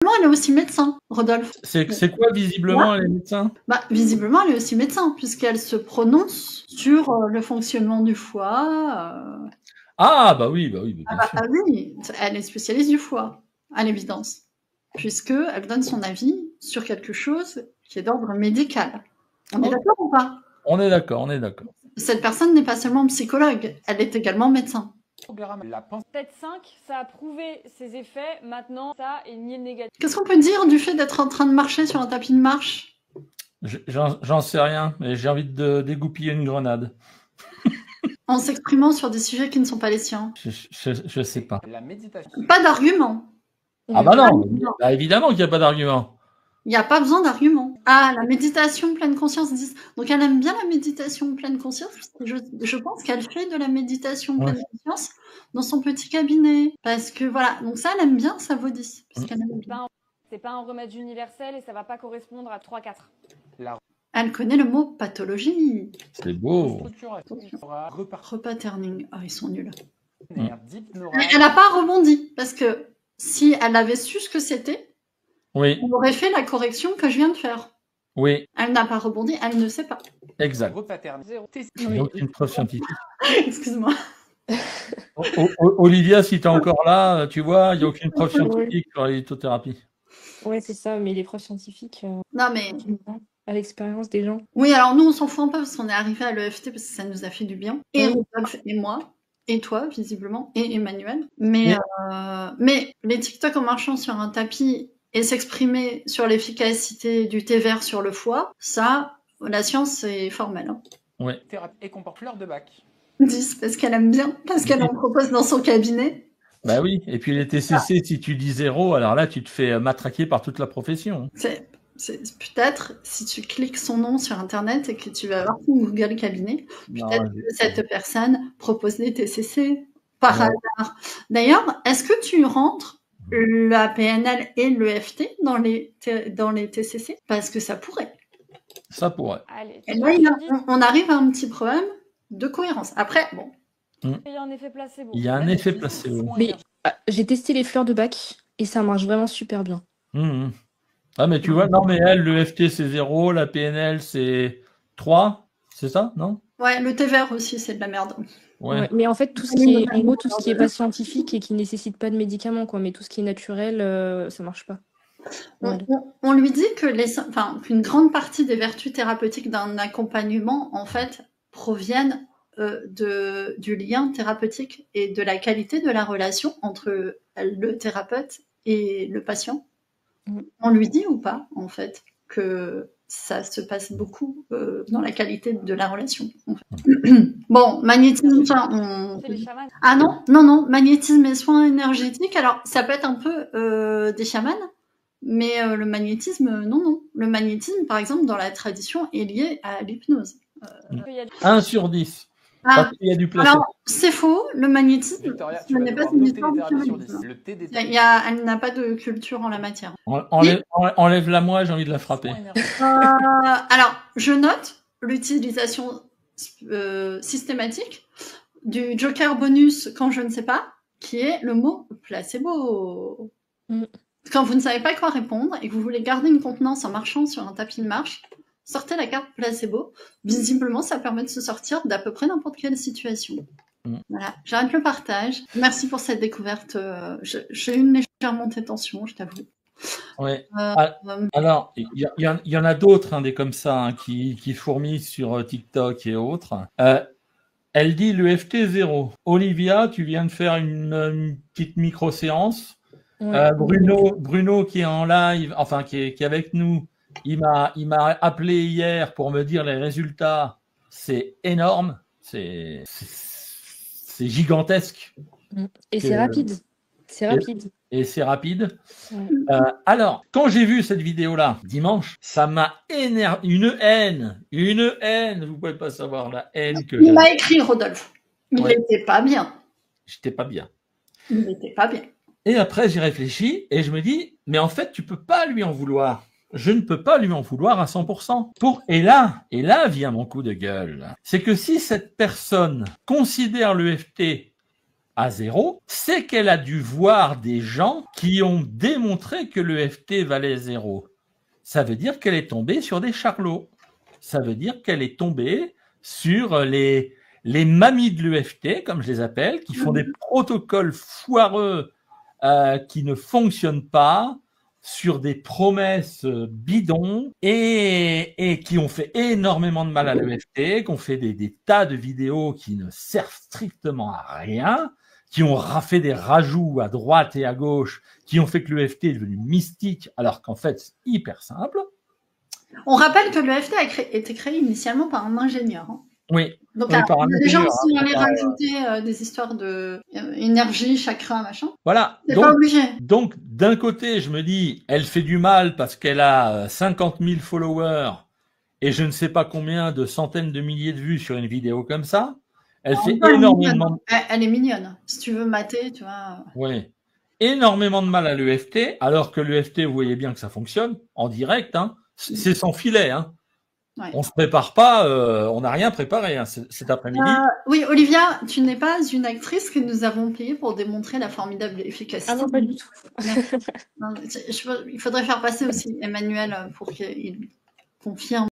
Elle est aussi médecin, Rodolphe. C'est quoi, visiblement, elle est médecin? Bah, visiblement, elle est aussi médecin, puisqu'elle se prononce sur le fonctionnement du foie. Ah, bah oui, bien sûr. Oui, elle est spécialiste du foie, à l'évidence, puisqu'elle donne son avis sur quelque chose qui est d'ordre médical. On est d'accord ou pas? On est d'accord, on est d'accord. Cette personne n'est pas seulement psychologue, elle est également médecin. Peut-être 5, ça a prouvé ses effets, maintenant ça est nié le négatif. Qu'est-ce qu'on peut dire du fait d'être en train de marcher sur un tapis de marche? J'en sais rien, mais j'ai envie de dégoupiller une grenade. En s'exprimant sur des sujets qui ne sont pas les siens. Je sais pas. Pas d'argument. Ah bah non, bah évidemment qu'il n'y a pas d'argument. Il n'y a pas besoin d'argument. Ah, la méditation pleine conscience. Donc elle aime bien la méditation pleine conscience. Je pense qu'elle fait de la méditation pleine conscience dans son petit cabinet. Parce que voilà, donc ça, elle aime bien, ça vaut 10. C'est pas un remède universel et ça va pas correspondre à 3-4. Elle connaît le mot pathologie. C'est beau. Repatterning. Ah, ils sont nuls. Mais elle n'a pas rebondi. Parce que si elle avait su ce que c'était, oui, on aurait fait la correction que je viens de faire. Oui. Elle n'a pas rebondi, elle ne sait pas. Exact. Il n'y a aucune preuve scientifique. Excuse-moi. Olivia, si tu es encore là, tu vois, il n'y a aucune preuve scientifique sur la lithothérapie. Ouais, c'est ça, mais les preuves scientifiques, non, mais à l'expérience des gens. Oui, alors nous, on s'en fout un peu parce qu'on est arrivé à l'EFT parce que ça nous a fait du bien. Et Rodolphe et moi, et toi, visiblement, et Emmanuel. Mais les TikTok en marchant sur un tapis et s'exprimer sur l'efficacité du thé vert sur le foie, ça, la science, c'est formel. Hein. Ouais. Et comporte fleur de bac. 10, parce qu'elle aime bien, parce qu'elle en propose dans son cabinet. Bah oui, et puis les TCC, si tu dis 0, alors là, tu te fais matraquer par toute la profession. C'est peut-être, si tu cliques son nom sur Internet et que tu vas voir son Google cabinet, peut-être que cette personne propose des TCC par hasard. D'ailleurs, est-ce que tu rentres la PNL et l'EFT dans les TCC? Parce que ça pourrait. Ça pourrait. Allez, et là, on arrive à un petit problème de cohérence. Après, bon. Il y a un effet placebo. Il y a un effet placebo. Mais j'ai testé les fleurs de bac et ça marche vraiment super bien. Ah, mais tu vois, non, mais elle, l'EFT, c'est 0, la PNL, c'est 3, c'est ça, non? Ouais, le thé vert aussi, c'est de la merde. Ouais, mais en fait, tout ce qui est, en gros, tout ce qui est pas scientifique et qui nécessite pas de médicaments, quoi, mais tout ce qui est naturel, ça marche pas. On lui dit que qu'une grande partie des vertus thérapeutiques d'un accompagnement, en fait, proviennent du lien thérapeutique et de la qualité de la relation entre le thérapeute et le patient. On lui dit ou pas, en fait, que ça se passe beaucoup dans la qualité de la relation. En fait. Bon, magnétisme, Ah non, magnétisme et soins énergétiques, alors ça peut être un peu des chamans, mais le magnétisme, non. Le magnétisme, par exemple, dans la tradition, est lié à l'hypnose. 1 sur 10. Parce qu'il y a du placebo. Alors, c'est faux, le magnétisme, ce n'est pas une histoire de chamanisme. Elle n'a pas de culture en la matière. Enlève-la moi, j'ai envie de la frapper. Alors, je note l'utilisation systématique du joker bonus quand je ne sais pas, qui est le mot placebo. Quand vous ne savez pas quoi répondre et que vous voulez garder une contenance en marchant sur un tapis de marche, sortez la carte placebo. Visiblement, ça permet de se sortir d'à peu près n'importe quelle situation. Voilà, j'arrête le partage. Merci pour cette découverte. J'ai une légère montée de tension, je t'avoue. Ouais. Alors, il y en a d'autres, des comme ça, qui fourmillent sur TikTok et autres. Elle dit l'EFT 0. Olivia, tu viens de faire une petite micro-séance. Bruno qui est en live, enfin qui est avec nous, il m'a appelé hier pour me dire les résultats. C'est énorme, c'est gigantesque. Et c'est rapide. C'est rapide. Et c'est rapide. Alors, quand j'ai vu cette vidéo-là, dimanche, ça m'a énervé. Une haine. Vous pouvez pas savoir la haine que il m'a écrit, Rodolphe. Il n'était pas bien. J'étais pas bien. Il n'était pas bien. Et après, j'ai réfléchi et je me dis, mais en fait, tu peux pas lui en vouloir. Je ne peux pas lui en vouloir à 100%. Et là vient mon coup de gueule. C'est que si cette personne considère l'EFT à 0, c'est qu'elle a dû voir des gens qui ont démontré que l'EFT valait 0. Ça veut dire qu'elle est tombée sur des charlots. Ça veut dire qu'elle est tombée sur les mamies de l'EFT, comme je les appelle, qui font des protocoles foireux qui ne fonctionnent pas, sur des promesses bidons et qui ont fait énormément de mal à l'EFT, qui ont fait des tas de vidéos qui ne servent strictement à rien, qui ont fait des rajouts à droite et à gauche, qui ont fait que l'EFT est devenu mystique, alors qu'en fait, c'est hyper simple. On rappelle que l'EFT a été créé initialement par un ingénieur. Hein. Oui. Donc, les gens sont allés rajouter des histoires de énergie, chakra, machin. Voilà. C'est pas obligé. Donc, d'un côté, je me dis, elle fait du mal parce qu'elle a 50 000 followers et je ne sais pas combien de centaines de milliers de vues sur une vidéo comme ça. Elle fait énormément. Elle est mignonne. Si tu veux mater, tu vois. Oui. Énormément de mal à l'EFT, alors que l'EFT, vous voyez bien que ça fonctionne en direct. Hein. C'est sans filet. Hein. Ouais. On se prépare pas, on n'a rien préparé hein, cet après-midi. Oui, Olivia, tu n'es pas une actrice que nous avons payée pour démontrer la formidable efficacité. Ah non, pas du tout. Non, il faudrait faire passer aussi Emmanuel pour qu'il confirme.